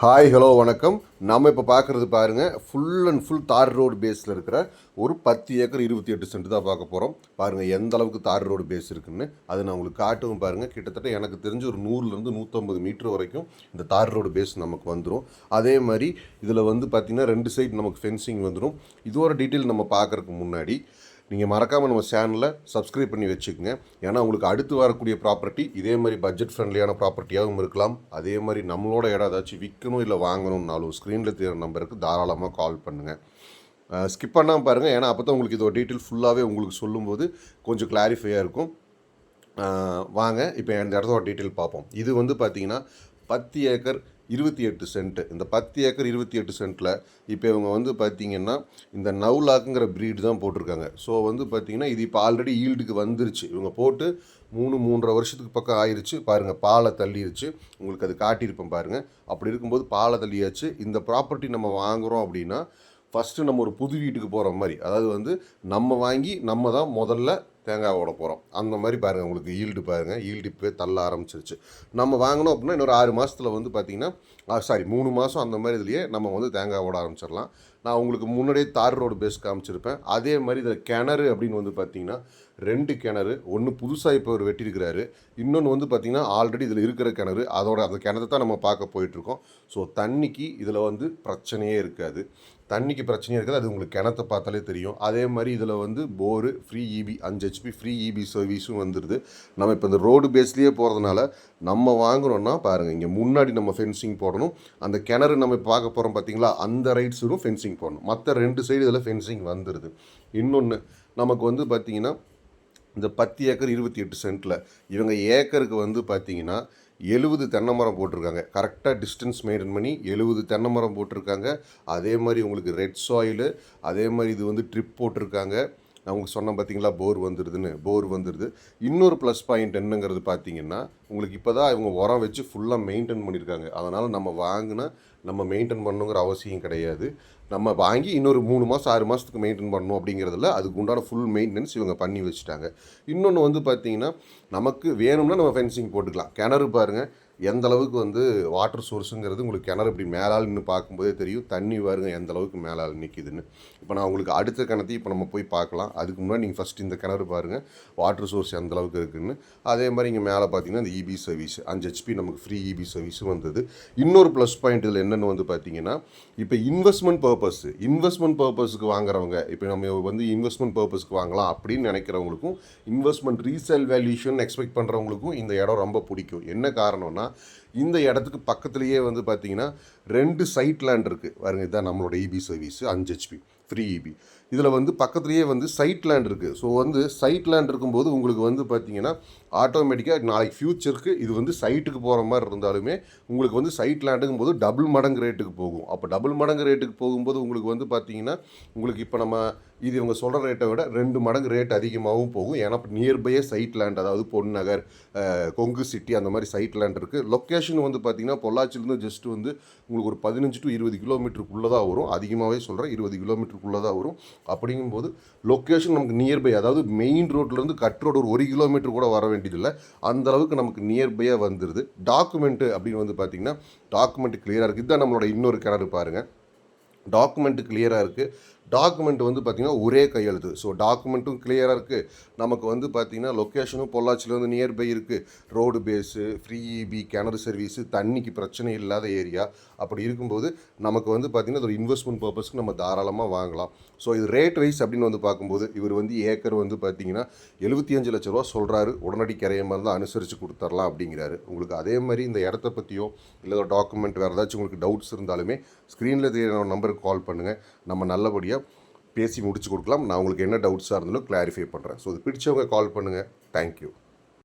Hi hello வணக்கம். நம்ம இப்போ பார்க்குறது பாருங்கள், ஃபுல் அண்ட் ஃபுல் தார் ரோடு பேஸில் இருக்கிற ஒரு 10 ஏக்கர் 28 சென்ட் தான் பார்க்க போகிறோம். பாருங்கள் எந்த அளவுக்கு தார் ரோடு பேஸ் இருக்குன்னு அது நான் உங்களுக்கு காட்டுவும். பாருங்கள், கிட்டத்தட்ட எனக்கு தெரிஞ்சு ஒரு 100லேருந்து 150 மீட்டர் வரைக்கும் இந்த தார் ரோடு பேஸ் நமக்கு வந்துடும். அதே மாதிரி இதில் வந்து பார்த்திங்கன்னா 2 சைடு நமக்கு ஃபென்சிங் வந்துடும். இதோட டீட்டெயில் நம்ம பார்க்குறதுக்கு முன்னாடி நீங்கள் மறக்காமல் நம்ம சேனலை சப்ஸ்கிரைப் பண்ணி வச்சுக்கோங்க. ஏன்னா உங்களுக்கு அடுத்து வரக்கூடிய ப்ராப்பர்ட்டி இதே மாதிரி பட்ஜெட் ஃப்ரெண்ட்லியான ப்ராப்பர்ட்டியாகவும் இருக்கலாம். அதே மாதிரி நம்மளோட இடம் ஏதாச்சும் விற்கணும் இல்லை வாங்கணும்னாலும் ஸ்க்ரீனில் தெரிகிற நம்பருக்கு தாராளமாக கால் பண்ணுங்கள். ஸ்கிப் பண்ணாமல் பாருங்கள், ஏன்னா அப்போ தான் உங்களுக்கு இதோட டீட்டெயில் ஃபுல்லாகவே உங்களுக்கு சொல்லும்போது கொஞ்சம் கிளாரிஃபையாக இருக்கும். வாங்க இப்போ இந்த இடத்தோட டீட்டெயில் பார்ப்போம். இது வந்து பார்த்திங்கன்னா 10 ஏக்கர் 28 சென்ட். இந்த 10 ஏக்கர் 28 சென்ட்டில் இப்போ இவங்க வந்து பார்த்திங்கன்னா இந்த நவ்லாக்குங்கிற ப்ரீடு தான் போட்டிருக்காங்க. ஸோ வந்து பார்த்திங்கன்னா இது இப்போ ஆல்ரெடி ஈல்டுக்கு வந்துருச்சு. இவங்க போட்டு 3-3.5 வருஷத்துக்கு பக்கம் ஆயிடுச்சு. பாருங்கள், பாலை தள்ளிடுச்சு. உங்களுக்கு அது காட்டியிருப்பேன் பாருங்கள். அப்படி இருக்கும்போது பாலை தள்ளியாச்சு. இந்த ப்ராப்பர்ட்டி நம்ம வாங்குகிறோம் அப்படின்னா ஃபஸ்ட்டு நம்ம ஒரு புது வீட்டுக்கு போகிற மாதிரி, அதாவது வந்து நம்ம வாங்கி நம்ம தான் முதல்ல தேங்காய் ஓட போகிறோம். அந்த மாதிரி பாருங்கள், உங்களுக்கு ஈல்டு பாருங்கள், ஈல்டு இப்போ தள்ள ஆரம்பிச்சிருச்சு. நம்ம வாங்கினோம் அப்படின்னா இன்னொரு 6 மாதத்தில் வந்து பார்த்திங்கன்னா 3 மாதம் அந்த மாதிரி இதுலேயே நம்ம வந்து தேங்காய் ஓட ஆரம்பிச்சிடலாம். நான் உங்களுக்கு முன்னாடியே தார் ரோடு பேஸ் காமிச்சிருப்பேன். அதே மாதிரி இதில் கிணறு அப்படின்னு வந்து பார்த்திங்கன்னா 2 கிணறு. ஒன்று புதுசாக இப்போ ஒரு வெட்டியிருக்கிறாரு, இன்னொன்று வந்து பார்த்திங்கன்னா ஆல்ரெடி இதில் இருக்கிற கிணறு. அந்த கிணத்தை தான் நம்ம பார்க்க போயிட்டுருக்கோம். ஸோ தண்ணிக்கு இதில் வந்து பிரச்சனையே இருக்காது. தண்ணிக்கு பிரச்சனையே இருக்காது, அது உங்களுக்கு கிணத்தை பார்த்தாலே தெரியும். அதே மாதிரி இதில் வந்து bore free EB 5 HP free EB சர்வீஸும் வந்துடுது. நம்ம இப்போ இந்த ரோடு பேஸ்லேயே போகிறதுனால நம்ம வாங்குகிறோன்னா பாருங்கள், இங்கே முன்னாடி நம்ம ஃபென்சிங் போடணும். அந்த கிணறு நம்ம பார்க்க போகிறோம் பார்த்திங்களா, அந்த ரைட் சைடும் ஃபென்சிங் போடணும். மற்ற 2 சைடு இதில் ஃபென்சிங் வந்துடுது. இன்னொன்று நமக்கு வந்து பார்த்திங்கன்னா இந்த 10 ஏக்கர் 28 சென்ட்டில் இவங்க ஏக்கருக்கு வந்து பார்த்திங்கன்னா 70 தென்னை மரம் போட்டிருக்காங்க. கரெக்டாக டிஸ்டன்ஸ் மெயின்டைன் பண்ணி 70 தென்னை மரம் போட்டிருக்காங்க. அதே மாதிரி உங்களுக்கு ரெட் சாயிலு, அதே மாதிரி இது வந்து ட்ரிப் போட்டிருக்காங்க. நான் உங்களுக்கு சொன்னேன் பார்த்தீங்களா, போர் வந்துடுது. இன்னொரு ப்ளஸ் பாயிண்ட் என்னங்கிறது பார்த்தீங்கன்னா, உங்களுக்கு இப்போ தான் இவங்க உரம் வச்சு ஃபுல்லாக மெயின்டைன் பண்ணியிருக்காங்க. அதனால் நம்ம மெயின்டைன் பண்ணணுங்கிற அவசியம் கிடையாது. நம்ம வாங்கி இன்னொரு 3 மாதம் 6 மாதத்துக்கு மெயின்டைன் பண்ணணும் அப்படிங்கிறதுல அதுக்கு உண்டான ஃபுல் மெயின்டெனன்ஸ் இவங்க பண்ணி வச்சுட்டாங்க. இன்னொன்று வந்து பார்த்திங்கன்னா, நமக்கு வேணும்னா நம்ம ஃபென்சிங் போட்டுக்கலாம். கிணறு பாருங்கள் எந்த அளவுக்கு வந்து வாட்டர் சோர்ஸுங்கிறது உங்களுக்கு கிணறு இப்படி மேலால் நின்று பார்க்கும்போதே தெரியும். தண்ணி பாருங்க எந்த அளவுக்கு மேலால் நிற்கிதுன்னு. இப்போ நான் உங்களுக்கு அடுத்த கிணத்தையும் இப்போ நம்ம போய் பார்க்கலாம். அதுக்கு முன்னாடி நீங்கள் ஃபஸ்ட்டு இந்த கிணறு பாருங்கள், வாட்டர் சோர்ஸ் எந்த அளவுக்கு இருக்குதுன்னு. அதே மாதிரி இங்கே மேலே பார்த்தீங்கன்னா இந்த இபி சர்வீஸ் 5 HP நமக்கு ஃப்ரீ இபி சர்வீஸும் வந்தது. இன்னொரு ப்ளஸ் பாயிண்ட் இதில் என்னென்னு வந்து பார்த்தீங்கன்னா, இப்போ இன்வெஸ்ட்மெண்ட் பர்பஸுக்கு வாங்குறவங்க, இப்போ நம்ம வந்து இன்வெஸ்ட்மெண்ட் பர்பஸுக்கு வாங்கலாம் அப்படின்னு நினைக்கிறவங்களுக்கும், இன்வெஸ்ட்மெண்ட் ரீசேல் வேல்யூஷன் எக்ஸ்பெக்ட் பண்ணுறவங்களுக்கும் இந்த இடம் ரொம்ப பிடிக்கும். என்ன காரணம்னா, இந்த இடத்துக்கு பக்கத்துலேயே வந்து பார்த்திங்கன்னா 2 சைட் லேண்ட் இருக்குது பாருங்கள். இதுதான் நம்மளோட EB service 5 HP free EB. இதில் வந்து பக்கத்துலேயே வந்து சைட் லேண்ட் இருக்குது. ஸோ வந்து சைட் லேண்ட் இருக்கும்போது உங்களுக்கு வந்து பார்த்திங்கன்னா ஆட்டோமேட்டிக்காக நாளைக்கு ஃப்யூச்சருக்கு இது வந்து சைட்டுக்கு போகிற மாதிரி இருந்தாலுமே உங்களுக்கு வந்து சைட் லேண்டுங்கும் போது டபுள் மடங்கு ரேட்டுக்கு போகும். அப்போ டபுள் மடங்கு ரேட்டுக்கு போகும்போது உங்களுக்கு வந்து பார்த்திங்கன்னா உங்களுக்கு இப்போ நம்ம இது இவங்க சொல்கிற ரேட்டை விட 2 மடங்கு ரேட் அதிகமாகவும் போகும். ஏன்னா இப்போ நியர்பையே சைட் லேண்ட், அதாவது பொன்னகர், கொங்கு சிட்டி அந்த மாதிரி சைட் லேண்ட் இருக்குது. லொக்கேஷன் வந்து பார்த்திங்கன்னா பொள்ளாச்சிலேருந்து ஜஸ்ட் வந்து உங்களுக்கு ஒரு 15 to 20 கிலோமீட்டருக்குள்ளே தான் வரும். அதிகமாகவே சொல்கிறேன், 20 கிலோமீட்டருக்குள்ளே தான் வரும். அப்படிங்கும்போது லொக்கேஷன் நமக்கு நியர்பை, அதாவது மெயின் ரோட்லேருந்து கட் ரோடு ஒரு 1 கிலோமீட்டர் கூட வர வேண்டியதில்லை. அந்தளவுக்கு நமக்கு நியர்பையாக வந்துடுது. டாக்குமெண்ட்டு அப்படின்னு வந்து பார்த்திங்கன்னா டாக்குமெண்ட் கிளியராக இருக்குது. இதுதான் நம்மளோட இன்னொரு கிணறு பாருங்கள், டாக்குமெண்ட்டு கிளியராக இருக்குது. டாக்குமெண்ட் வந்து பார்த்திங்கன்னா ஒரே கையெழுத்து. ஸோ டாக்குமெண்ட்டும் கிளியராக இருக்குது. நமக்கு வந்து பார்த்திங்கன்னா லொக்கேஷனும் பொள்ளாச்சியில் வந்து நியர்பை இருக்குது. ரோடு பேஸு, ஃப்ரீ இபி, கிணறு சர்வீஸு, தண்ணிக்கு பிரச்சனை இல்லாத ஏரியா. அப்படி இருக்கும்போது நமக்கு வந்து பார்த்திங்கன்னா ஒரு இன்வெஸ்ட்மெண்ட் பர்பஸ்க்கு நம்ம தாராளமாக வாங்கலாம். ஸோ இது ரேட் வைஸ் அப்படின்னு வந்து பார்க்கும்போது இவர் வந்து ஏக்கர் வந்து பார்த்திங்கன்னா 75 லட்ச ரூபா சொல்கிறாரு. உடனடி கிரைய மாதிரி தான் அனுசரித்து கொடுத்துர்லாம் அப்படிங்கிறாரு. உங்களுக்கு அதே மாதிரி இந்த இடத்த பற்றியோ இல்லை டாக்குமெண்ட் வேறு ஏதாச்சும் உங்களுக்கு டவுட்ஸ் இருந்தாலுமே ஸ்க்ரீனில் தெரியிற நம்பருக்கு கால் பண்ணுங்கள். நம்ம நல்லபடியாக பேசி முடிச்சு கொடுக்கலாம். நான் உங்களுக்கு என்ன டவுட்ஸாக இருந்தாலும் கிளாரிஃபை பண்ணுறேன். ஸோ இது பிடிச்சவங்க கால் பண்ணுங்கள். தேங்க்யூ.